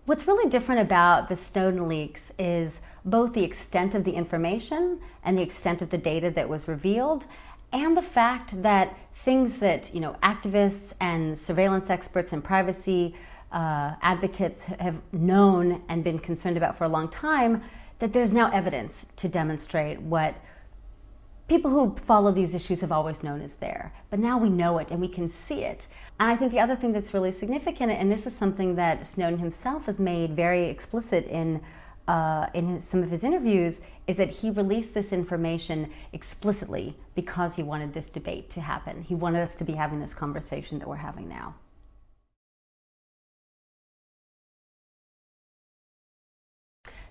What's really different about the Snowden leaks is both the extent of the information and the extent of the data that was revealed, and the fact that things that activists and surveillance experts and privacy advocates have known and been concerned about for a long time, that there's now evidence to demonstrate what people who follow these issues have always known is there. But now we know it and we can see it. And I think the other thing that's really significant, and this is something that Snowden himself has made very explicit in some of his interviews, is that he released this information explicitly because he wanted this debate to happen. He wanted us to be having this conversation that we're having now.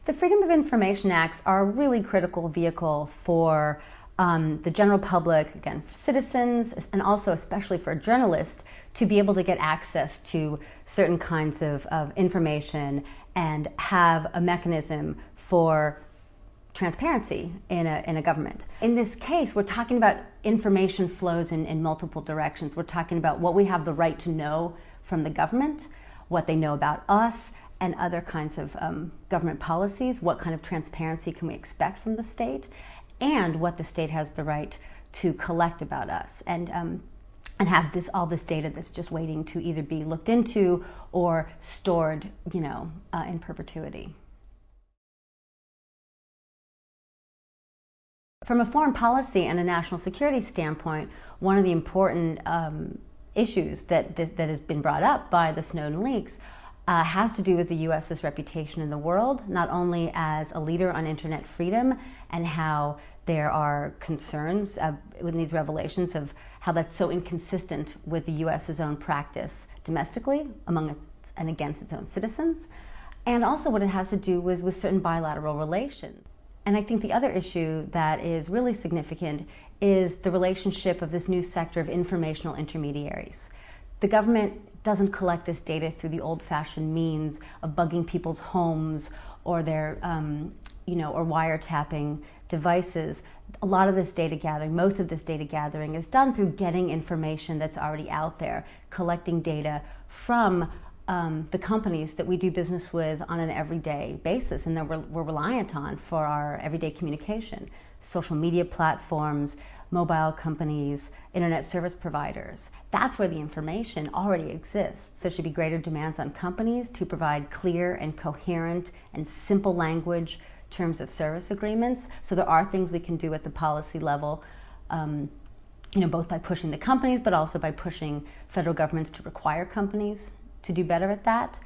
The Freedom of Information Acts are a really critical vehicle for the general public, again, for citizens, and also especially for journalists to be able to get access to certain kinds of information and have a mechanism for transparency in a government. In this case, we're talking about information flows in multiple directions. We're talking about what we have the right to know from the government, what they know about us, and other kinds of government policies. What kind of transparency can we expect from the state? And what the state has the right to collect about us, and have all this data that's just waiting to either be looked into or stored, in perpetuity. From a foreign policy and a national security standpoint, one of the important issues that has been brought up by the Snowden leaks has to do with the U.S.'s reputation in the world, not only as a leader on internet freedom and how there are concerns with these revelations of how that's so inconsistent with the U.S.'s own practice domestically among its and against its own citizens, and also what it has to do with certain bilateral relations. And I think the other issue that is really significant is the relationship of this new sector of informational intermediaries. The government doesn't collect this data through the old-fashioned means of bugging people's homes or their, or wiretapping devices. A lot of this data gathering, most of this data gathering, is done through getting information that's already out there, collecting data from the companies that we do business with on an everyday basis and that we're reliant on for our everyday communication. Social media platforms, mobile companies, internet service providers. That's where the information already exists. So there should be greater demands on companies to provide clear and coherent and simple language terms of service agreements. So there are things we can do at the policy level, both by pushing the companies, but also by pushing federal governments to require companies to do better at that.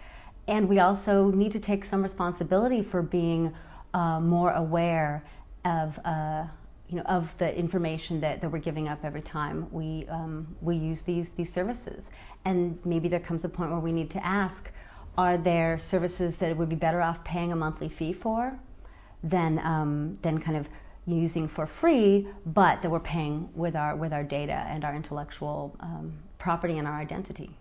And we also need to take some responsibility for being more aware of the information that we're giving up every time we use these services. And maybe there comes a point where we need to ask, are there services that it would be better off paying a monthly fee for than kind of using for free, but that we're paying with our data and our intellectual property and our identity?